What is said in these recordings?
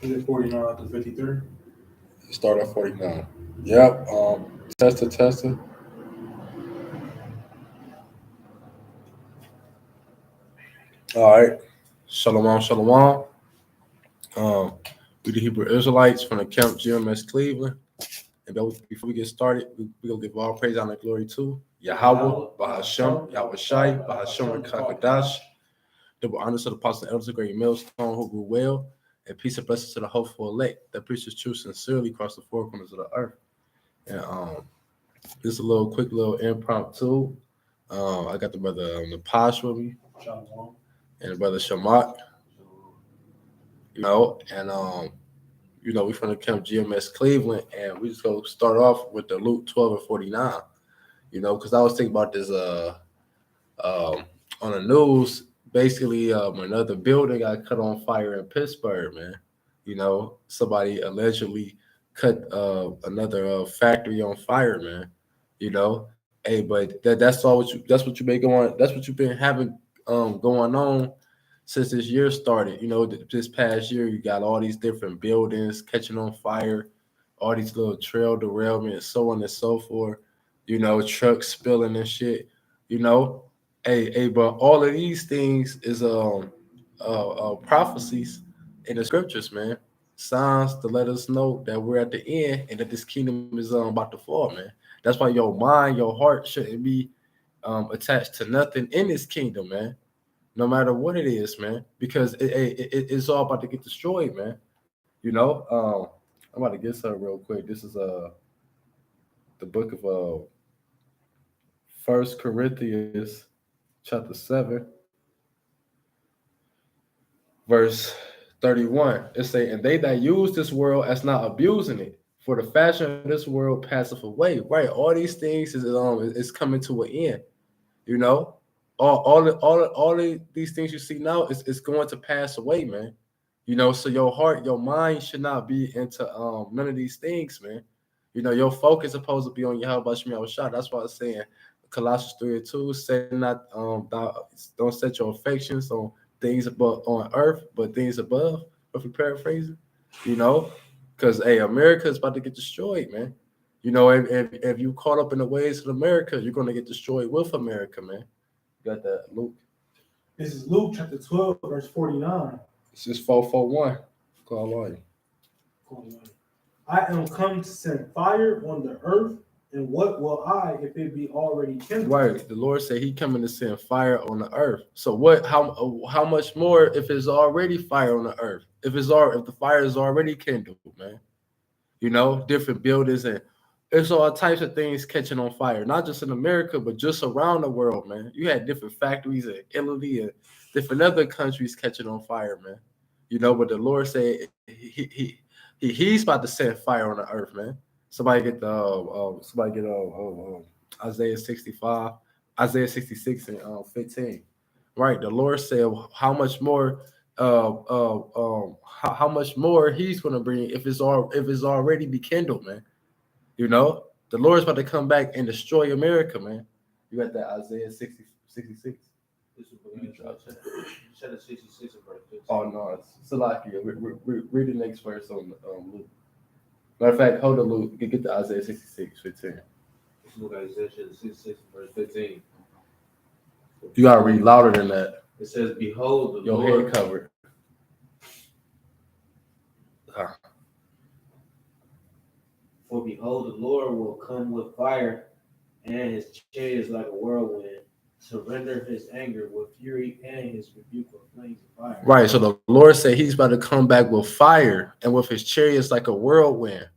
Is it 49 to 53? Start at 49. Yep. Tester. All right. Shalom. We the Hebrew Israelites from the Camp GMS Cleveland. And before we get started, we gonna give all praise, honor, and glory to Yahweh, Bahashem, Yahweh Shai, Bahashem, Kakadash. Double honors to the apostles and elders, a great millstone who grew well, and peace and blessings to the hopeful elect that preaches truth sincerely across the four corners of the earth. And just a quick little impromptu. I got the brother Napash with me, and the brother Shamak. We from the Camp GMS Cleveland, and we just go start off with the Luke 12 and 49. Because I was thinking about this on the news. Basically, another building got cut on fire in Pittsburgh, man. Somebody allegedly cut another factory on fire, man. Hey, but that's what you been going. That's what you've been having going on since this year started. This past year, you got all these different buildings catching on fire, all these little trail derailments, so on and so forth. Trucks spilling and shit. But all of these things is prophecies in the scriptures, man. Signs to let us know that we're at the end and that this kingdom is about to fall, man. That's why your mind, your heart shouldn't be attached to nothing in this kingdom, man. No matter what it is, man, because it's all about to get destroyed, man. I'm about to get some real quick. This is the book of First Corinthians, chapter 7, verse 31. It say, "And they that use this world as not abusing it, for the fashion of this world passeth away." Right, all these things is coming to an end. You know, all these things you see now is going to pass away, man. So your heart, your mind should not be into none of these things, man. Your focus is supposed to be on Yahweh Shemi Shah. That's why I'm saying Colossians 3:2, say not don't set your affections on things above on earth, but things above. If we paraphrasing, you know, because America is about to get destroyed, man. If you caught up in the ways of America, you're gonna get destroyed with America, man. You got that, Luke. This is Luke chapter 12, verse 49. This is 441. Call on. I am come to send fire on the earth, and what will I if it be already kindled? Right. The Lord said He coming to send fire on the earth. So what? How much more if it's already fire on the earth? If the fire is already kindled, man. Different buildings and it's all types of things catching on fire, not just in America, but just around the world, man. You had different factories in Italy and different other countries catching on fire, man. But the Lord said He's about to set fire on the earth, man. Somebody get Isaiah 65, Isaiah 66 and 15. Right. The Lord said how much more how much more He's gonna bring if it's already be kindled, man. The Lord's about to come back and destroy America, man. You got that Isaiah 66. This is what you said 66 verse 15. Oh no, it's Salakia. Read the next verse on Luke. Matter of fact, hold on, Luke. You can get to Isaiah 66, 15. This is what Isaiah 66 verse 15. You gotta read louder than that. It says, "Behold, your Lord, head covered." For behold, the Lord will come with fire, and His chariots like a whirlwind, to render His anger with fury, and His rebuke with flames of fire. Right. So the Lord said He's about to come back with fire, and with His chariots like a whirlwind.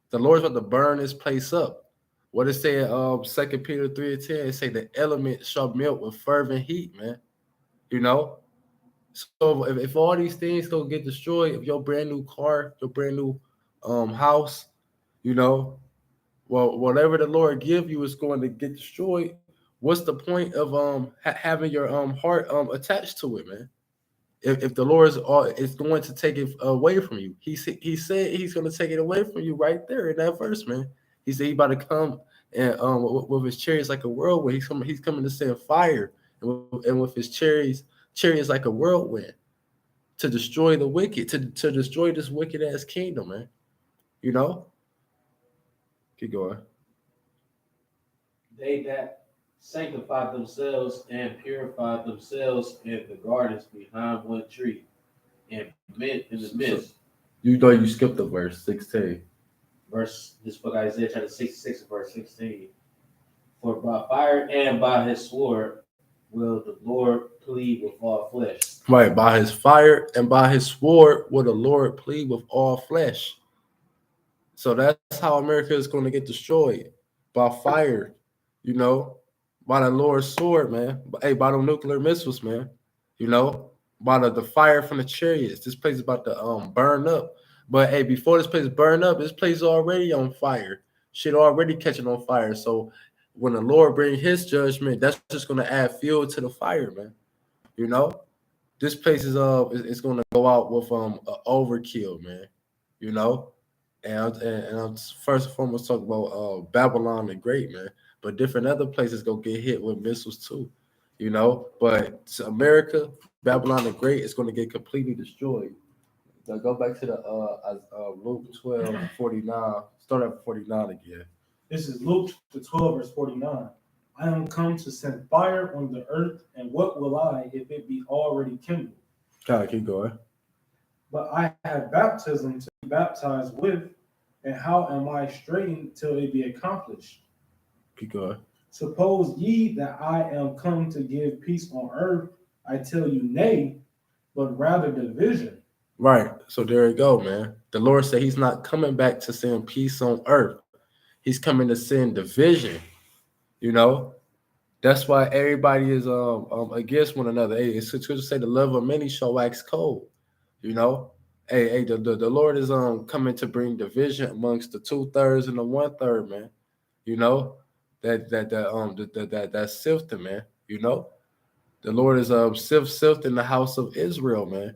The Lord's about to burn this place up. What it say in 2 Peter 3:10? It say the element shall melt with fervent heat, man. So if all these things gonna get destroyed, if your brand new car, your brand new house, well, whatever the Lord give you is going to get destroyed. What's the point of having your heart attached to it, man? If the Lord is going to take it away from you, He said He's going to take it away from you right there in that verse, man. He said He's about to come and with His chariots like a whirlwind. He's coming to send fire, and with His chariots like a whirlwind to destroy the wicked, to destroy this wicked ass kingdom, man. You know? Keep going. They that sanctify themselves and purify themselves in the gardens behind one tree, and men in the midst. You know you skipped the verse 16. Verse this book Isaiah chapter 66 verse 16. For by fire and by his sword will the Lord plead with all flesh. Right, by his fire and by his sword will the Lord plead with all flesh. So that's how America is going to get destroyed. By fire, you know, by the Lord's sword, man. Hey, by the nuclear missiles, man. You know, by the fire from the chariots. This place is about to burn up. But hey, before this place burn up, this place is already on fire. Shit already catching on fire. So when the Lord bring his judgment, that's just gonna add fuel to the fire, man. You know? This place is gonna go out with a overkill, man. You know? And I'm first and foremost talking about Babylon the Great, man. But different other places go get hit with missiles too, you know. But America, Babylon the Great is going to get completely destroyed. Now go back to the Luke 12:49. Start at 49 again. This is Luke the 12, verse 49. I am come to send fire on the earth, and what will I if it be already kindled? Kind of keep going. But I have baptism to be baptized with, and how am I straitened till it be accomplished? Keep going. Suppose ye that I am come to give peace on earth? I tell you, nay, but rather division. Right. So there you go, man. The Lord said he's not coming back to send peace on earth. He's coming to send division. You know, that's why everybody is against one another. Hey, it's good to say the love of many shall wax cold. You know, hey, the Lord is coming to bring division amongst the 2/3 and the 1/3, man. You know, that sifting, man. You know, the Lord is sifting the house of Israel, man.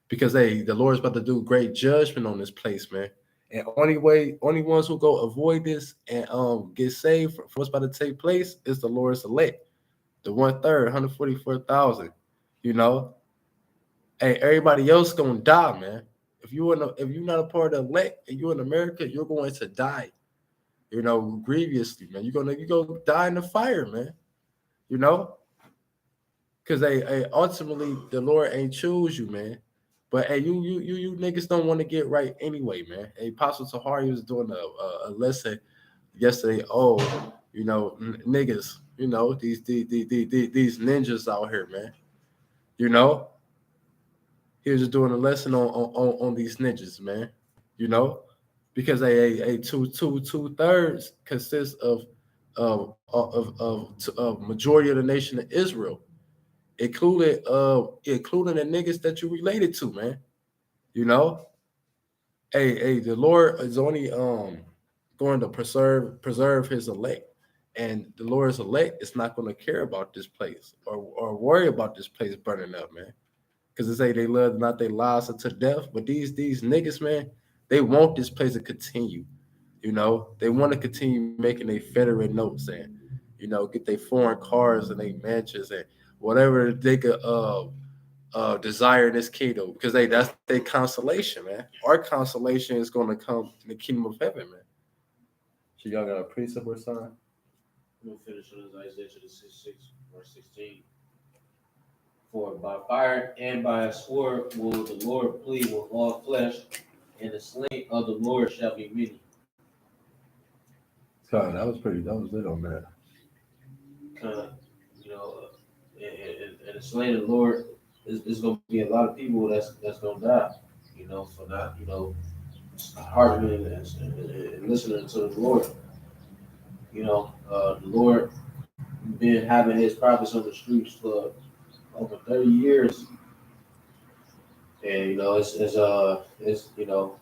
Because hey, the Lord is about to do great judgment on this place, man. And only ones who go avoid this and get saved from what's about to take place is the Lord's elect, the 1/3, 144,000. You know, hey, everybody else gonna die, man. If you're not a part of the elect and you're in America, you're going to die. You know, grievously, man. You're gonna die in the fire, man. You know, because ultimately the Lord ain't choose you, man. But hey, you niggas don't want to get right anyway, man. Hey, Apostle Tahari was doing a lesson yesterday. Oh, you know, niggas, you know, these ninjas out here, man. You know, he was just doing a lesson on these ninjas, man. You know, because a 2/3 consists of majority of the nation of Israel, including the niggas that you related to, man. You know, hey, the Lord is only going to preserve his elect. And the Lord's elect is not going to care about this place or worry about this place burning up, man. Because they say they love not their lives unto death. But these niggas, man, they want this place to continue. You know, they want to continue making their federal notes and, you know, get their foreign cars and their mansions and whatever they could desire in this kingdom, because that's their consolation, man. Our consolation is going to come in the kingdom of heaven, man. So y'all got a precept or something? We'll finish on Isaiah 66 verse 16. For by fire and by a sword will the Lord plead with all flesh, and the slain of the Lord shall be many. God, that was lit on that. Kind of, you know, and the slain of the Lord is going to be a lot of people that's going to die, you know, for not, you know, hearkening and listening to the Lord. You know, the Lord been having his prophets on the streets for over 30 years. And, you know, it's you know,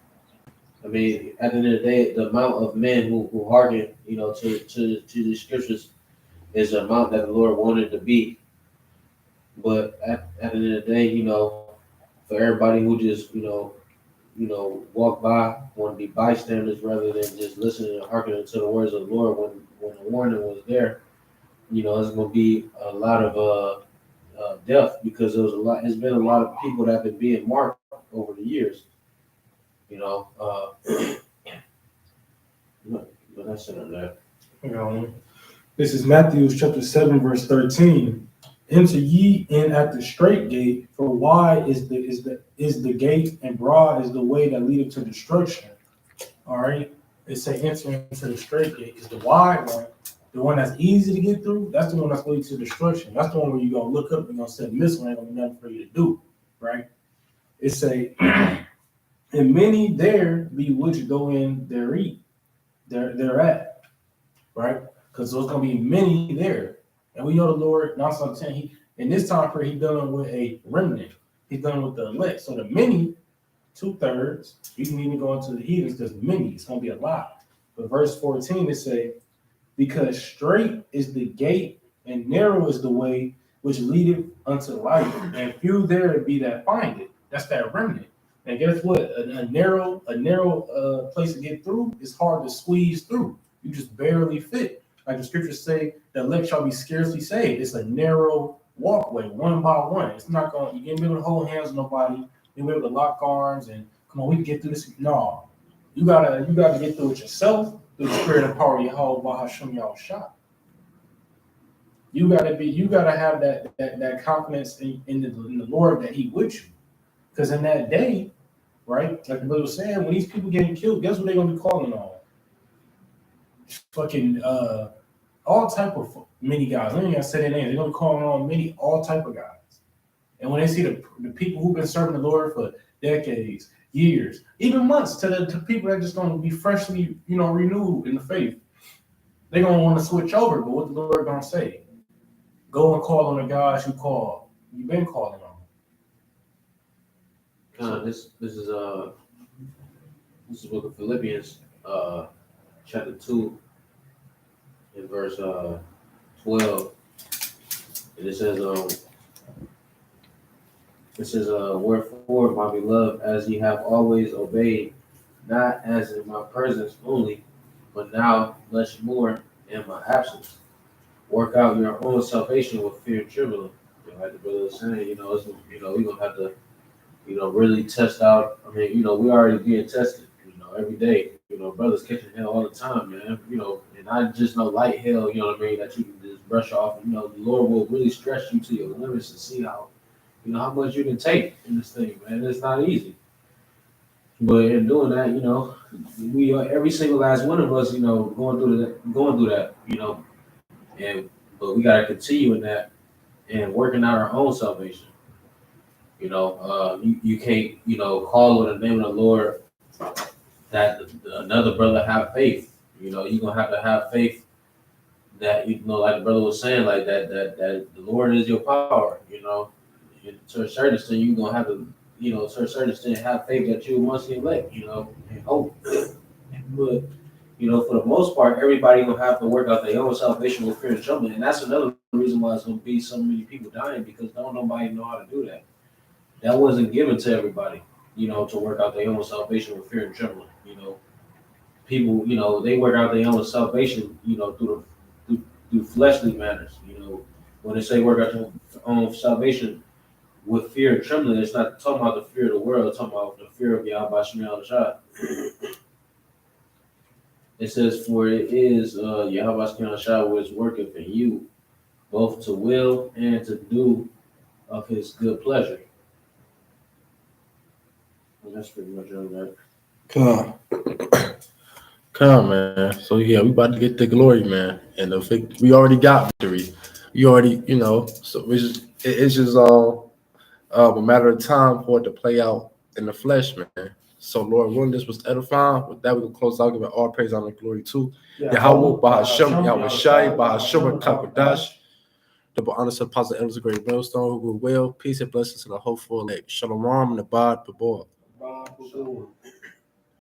I mean, at the end of the day, the amount of men who hearken, you know, to the scriptures is the amount that the Lord wanted to be. But at the end of the day, you know, for everybody who just, you know, walk by, want to be bystanders rather than just listening and hearkening to the words of the Lord when the warning was there, you know, it's going to be a lot of death, because there was a lot. There's been a lot of people that have been being marked over the years. You know, but that's it on that. This is Matthew chapter 7, verse 13. Enter ye in at the straight gate, for wide is the gate, and broad is the way that leadeth to destruction. All right. It say enter into the straight gate is the wide one, the one that's easy to get through. That's the one that's leading to destruction. That's the one where you're gonna look up and gonna say, this one ain't gonna be nothing for you to do, right? It say, and many there be which go in there eat, they're at, right? Because there's gonna be many there. And we know the Lord, 9 out of 10, he in this time period, he's dealing with a remnant. He's dealing with the elect. So the many, 2/3, you can even go into the heathens, there's many, it's gonna be a lot. But verse 14 it say, because straight is the gate and narrow is the way which leadeth unto life, and few there be that find it. That's that remnant. And guess what? A narrow place to get through is hard to squeeze through. You just barely fit. Like the scriptures say, the elect shall be scarcely saved. It's a narrow walkway, one by one. It's not going. You can't be able to hold hands with nobody. You'll be able to lock arms and come on, we can get through this. No, you gotta get through it yourself through the spirit and power of Yahweh Bahasham Yahushua. You gotta have that confidence in the Lord that He with you. Because in that day, right, like the brother was saying, when these people getting killed, guess what they're gonna be calling on? Fucking all type of many guys. I ain't gonna say their names. They're gonna be calling on many all type of guys. And when they see the people who've been serving the Lord for decades, years, even months, to people that just gonna be freshly, renewed in the faith, they're gonna want to switch over. But what the Lord gonna say? Go and call on the guys you called. You've been calling on. This is book of Philippians, chapter 2, in verse 12, and it says, wherefore, my beloved, as ye have always obeyed, not as in my presence only, but now much more in my absence, work out your own salvation with fear and trembling. Like the brother was saying, we're gonna have to, really test out. I mean, we already being tested, every day. Brothers catching hell all the time, man. And not just no light hell, that you can just brush off. The Lord will really stretch you to your limits and see how much you can take in this thing, man. It's not easy. But in doing that, we are, every single last one of us, going through that, but we gotta continue in that and working out our own salvation. You can't, call on the name of the Lord that another brother have faith. You're gonna have to have faith that, like the brother was saying, like that the Lord is your power, And to a certain extent, you're gonna have to, to a certain extent, have faith that you must elect, and hope. But, for the most part, everybody gonna have to work out their own salvation with fear and trembling. And that's another reason why it's gonna be so many people dying, because don't nobody know how to do that. That wasn't given to everybody, to work out their own salvation with fear and trembling. People, they work out their own salvation, through fleshly manners. When they say work out your own salvation with fear and trembling, it's not talking about the fear of the world, it's talking about the fear of Yahweh Shemel Shah. It says, for it is Yahweh Shemel Shah which worketh in you, both to will and to do of his good pleasure. And that's pretty much all that. Come, man. So yeah, we about to get the glory, man. And we already got victory. You already, so it's just all a matter of time for it to play out in the flesh, man. So Lord willing, this was edifying. With that, we can close out, giving all praise, honor, and glory to Yahweh, Bahasham, Yahweh Shai, Bahasham, Kakadash. Double honor to Apostle Elders of Great Millstone, who will, peace and blessings to the hopeful, like Shalom and the Bod, Babor.